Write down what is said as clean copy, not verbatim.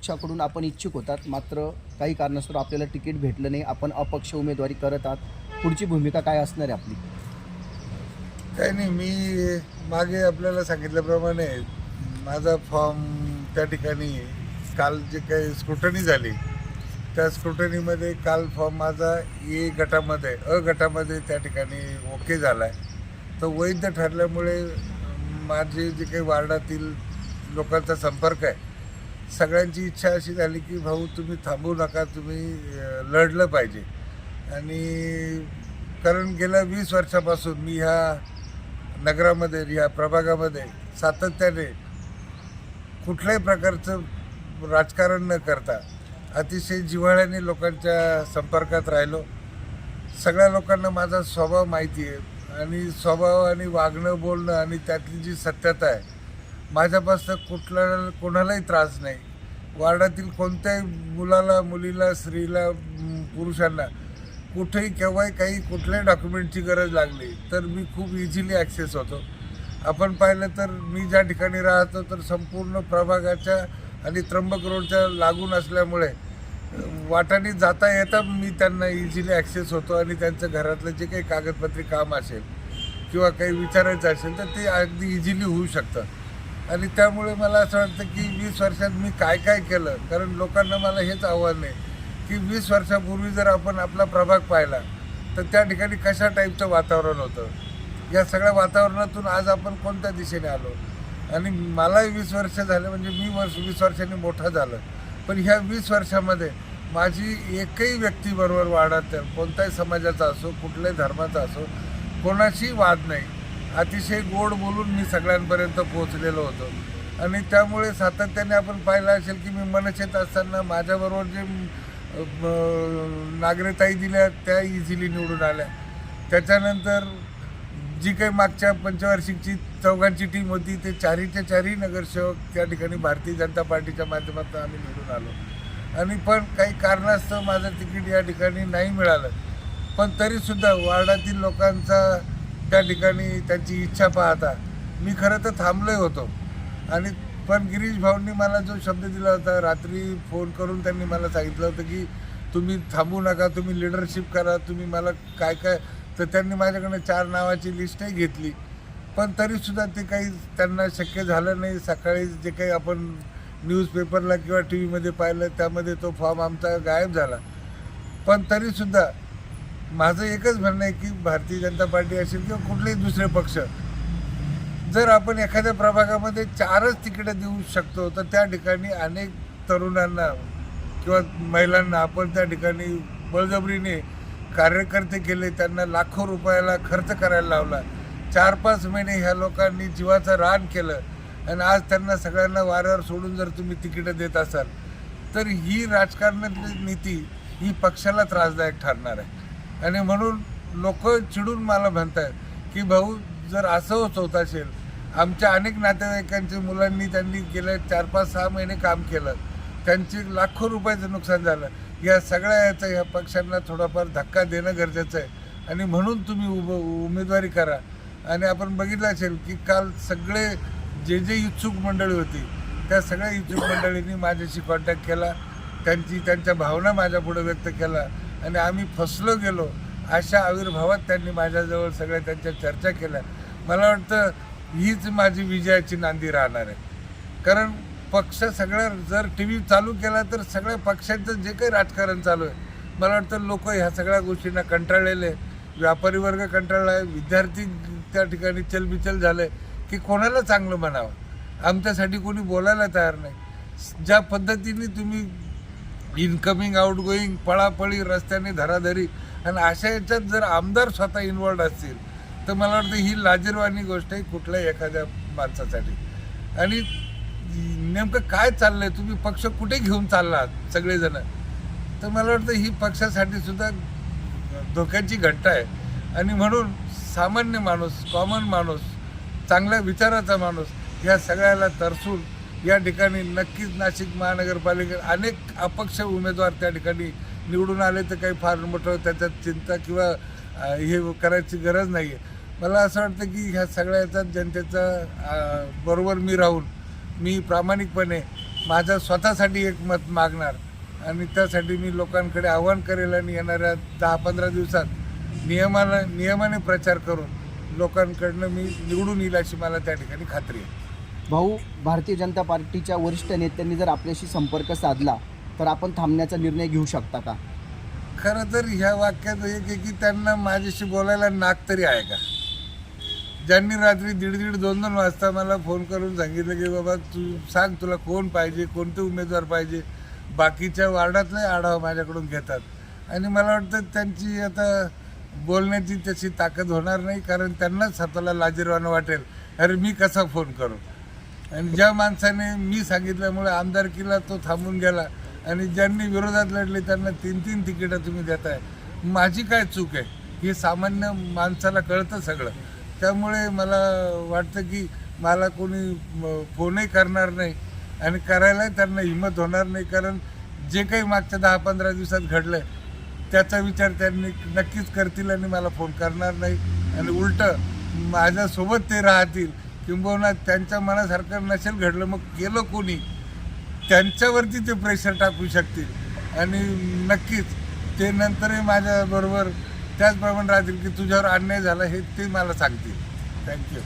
पक्षाकडून आपण इच्छुक होतात, मात्र काही कारणास्तव आपल्याला तिकीट भेटलं नाही, आपण अपक्ष उमेदवारी करत आहात. पुढची भूमिका काय असणार आहे आपली? काही नाही, मी मागे आपल्याला सांगितल्याप्रमाणे माझा फॉर्म त्या ठिकाणी काल जे काही स्क्रुटनी झाली त्या स्क्रुटनीमध्ये काल फॉर्म माझा ए गटामध्ये गटामध्ये त्या ठिकाणी ओके झाला आहे. तो वैध ठरल्यामुळे माझे जे काही वार्डातील लोकांचा संपर्क आहे, सगळ्यांची इच्छा अशी झाली की भाऊ तुम्ही थांबू नका, तुम्ही लढलं पाहिजे. आणि कारण गेल्या 20 वर्षापासून मी ह्या नगरामध्ये, ह्या प्रभागामध्ये सातत्याने कुठल्याही प्रकारचं राजकारण न करता अतिशय जिव्हाळ्याने लोकांच्या संपर्कात राहिलो. सगळ्या लोकांना माझा स्वभाव माहिती आहे आणि स्वभाव आणि वागणं बोलणं आणि त्यातली जी सत्यता आहे, माझ्यापासून कोणालाही त्रास नाही. वार्डातील कोणत्याही मुलाला, मुलीला, स्त्रीला, पुरुषांना कुठेही केव्हाही काही कुठल्याही डॉक्युमेंटची गरज लागली तर मी खूप इझिली ॲक्सेस होतो. आपण पाहिलं तर मी ज्या ठिकाणी राहतो तर संपूर्ण प्रभागाच्या आणि त्र्यंबक रोडच्या लागून असल्यामुळे वाटाने जाता येता मी त्यांना इझिली ॲक्सेस होतो आणि त्यांचं घरातलं जे काही कागदपत्री काम असेल किंवा काही विचारायचं असेल तर ते अगदी इझिली होऊ शकतं. आणि त्यामुळे मला असं वाटतं की 20 वर्षात मी काय काय केलं, कारण लोकांना मला हेच आव्हान आहे की 20 वर्षापूर्वी जर आपण आपला प्रभाग पाहिला तर त्या ठिकाणी कशा टाईपचं वातावरण होतं. या सगळ्या वातावरणातून आज आपण कोणत्या दिशेने आलो. आणि मलाही 20 वर्ष झाले, म्हणजे मी 20 वर्षांनी मोठा झालं, पण ह्या 20 वर्षामध्ये माझी एकही व्यक्तीबरोबर वाढत कोणत्याही समाजाचा असो, कुठल्याही धर्माचा असो, कोणाशी वाद नाही. अतिशय गोड बोलून मी सगळ्यांपर्यंत पोहोचलेलो होतो. आणि त्यामुळे सातत्याने आपण पाहिलं असेल की मी मनसेत असताना माझ्याबरोबर जे नागरिकताई दिल्या त्या इझिली निवडून आल्या. त्याच्यानंतर जी काही मागच्या पंचवार्षिकची चौघांची टीम होती ते चारीच्या चारही नगरसेवक त्या ठिकाणी भारतीय जनता पार्टीच्या माध्यमातून आम्ही निवडून आलो. आणि पण काही कारणास्तव माझं तिकीट या ठिकाणी नाही मिळालं, पण तरीसुद्धा वार्डातील लोकांचा त्या ठिकाणी त्यांची इच्छा पाहता मी खरं तर थांबलोय होतो. आणि पण गिरीश भाऊंनी मला जो शब्द दिला होता, रात्री फोन करून त्यांनी मला सांगितलं होतं की तुम्ही थांबू नका, तुम्ही लिडरशिप करा, तुम्ही मला काय काय, तर त्यांनी माझ्याकडनं 4 नावाची लिस्टही घेतली. पण तरीसुद्धा ते काही त्यांना शक्य झालं नाही. सकाळी जे काही आपण न्यूजपेपरला किंवा टी व्हीमध्ये पाहिलं त्यामध्ये तो फॉर्म आमचा गायब झाला. पण तरीसुद्धा माझं एकच म्हणणं आहे की भारतीय जनता पार्टी असेल किंवा कुठलेही दुसरे पक्ष, जर आपण एखाद्या प्रभागामध्ये 4च तिकीटं देऊ शकतो तर त्या ठिकाणी अनेक तरुणांना किंवा महिलांना आपण त्या ठिकाणी बळजबरीने कार्यकर्ते केले, त्यांना लाखो रुपयाला खर्च करायला लावला. 4-5 महिने ह्या लोकांनी जीवाचं रान केलं आणि आज त्यांना सगळ्यांना वाऱ्यावर सोडून जर तुम्ही तिकीटं देत असाल तर ही राजकारणातली नीती ही पक्षाला त्रासदायक ठरणार आहे. आणि म्हणून लोक चिडून मला म्हणतात की भाऊ जर असं होत असेल, आमच्या अनेक नातेवाईकांच्या मुलांनी त्यांनी गेल्या 4-5-6 महिने काम केलं, त्यांचे लाखो रुपयाचं नुकसान झालं. या सगळ्या याचा ह्या पक्षांना थोडाफार धक्का देणं गरजेचं आहे. आणि म्हणून तुम्ही उमेदवारी करा. आणि आपण बघितलं असेल की काल सगळे जे इच्छुक मंडळी होती त्या सगळ्या इच्छुक मंडळींनी माझ्याशी कॉन्टॅक्ट केला, त्यांच्या भावना माझ्यापुढे व्यक्त केला आणि आम्ही फसलो गेलो अशा आविर्भावात त्यांनी माझ्याजवळ सगळ्या त्यांच्या चर्चा केल्या. मला वाटतं हीच माझी विजयाची नांदी राहणार आहे. कारण पक्ष सगळ्या जर टी व्ही चालू केला तर सगळ्या पक्षांचं जे काही राजकारण चालू आहे, मला वाटतं लोक ह्या सगळ्या गोष्टींना कंटाळलेले, व्यापारी वर्ग कंटाळला आहे, विद्यार्थी त्या ठिकाणी चलबिचल झाले की कोणाला चांगलं म्हणावं. आमच्यासाठी कोणी बोलायला तयार नाही. ज्या पद्धतीने तुम्ही इनकमिंग आउटगोईंग पळापळी रस्त्याने धराधरी आणि अशा याच्यात जर आमदार स्वतः इन्वॉल्ड असतील तर मला वाटतं ही लाजिरवाणी गोष्ट आहे कुठल्याही एखाद्या माणसासाठी. आणि नेमकं काय चाललंय, तुम्ही पक्ष कुठे घेऊन चालला आहात सगळेजण, तर मला वाटतं ही पक्षासाठी सुद्धा धोक्याची घंटा आहे. आणि म्हणून सामान्य माणूस, कॉमन माणूस, चांगल्या विचाराचा माणूस या सगळ्याला तरसून या ठिकाणी नक्कीच नाशिक महानगरपालिकेत अनेक अपक्ष उमेदवार त्या ठिकाणी निवडून आले तर काही फार मोठं त्याच्यात चिंता किंवा हे करायची गरज नाही आहे. मला असं वाटतं की ह्या सगळ्याचा जनतेचा बरोबर मी राहून मी प्रामाणिकपणे माझं स्वतःसाठी एक मत मागणार आणि त्यासाठी मी लोकांकडे आव्हान करेल आणि येणाऱ्या 10-15 दिवसात नियमाने प्रचार करून लोकांकडनं मी निवडून येईल अशी मला त्या ठिकाणी खात्री आहे. भाऊ, भारतीय जनता पार्टीच्या वरिष्ठ नेत्यांनी जर आपल्याशी संपर्क साधला तर आपण थांबण्याचा निर्णय घेऊ शकता का? खरं तर ह्या वाक्यात एक आहे की त्यांना माझ्याशी बोलायला नाक तरी आहे का? ज्यांनी रात्री 1:30-2 वाजता मला फोन करून सांगितलं की बाबा तू सांग तुला कोण पाहिजे, कोणते उमेदवार पाहिजे, बाकीच्या वार्डातले आढावा माझ्याकडून घेतात आणि मला वाटतं त्यांची आता बोलण्याची त्याची ताकद होणार नाही, कारण त्यांनाच स्वतःला लाजिरवाणं वाटेल अरे मी कसा फोन करू. आणि ज्या माणसाने मी सांगितल्यामुळे आमदारकीला तो थांबून गेला आणि ज्यांनी विरोधात लढले त्यांना 3-3 तिकीटं तुम्ही देताय, माझी काय चूक आहे हे सामान्य माणसाला कळतं सगळं. त्यामुळे मला वाटतं की मला कोणी फोनही करणार नाही आणि करायलाही त्यांना हिंमत होणार नाही, कारण जे काही मागच्या 10-15 दिवसात घडलं त्याचा विचार त्यांनी नक्कीच करतील आणि मला फोन करणार नाही आणि उलटं माझ्यासोबत ते राहतील. किंबहुना त्यांच्या मनासारखं नसेल घडलं मग केलं कोणी त्यांच्यावरती ते प्रेशर टाकू शकतील आणि नक्कीच ते नंतरही माझ्याबरोबर त्याचप्रमाणे राहतील की तुझ्यावर अन्याय झाला हे ते मला सांगतील. थँक्यू.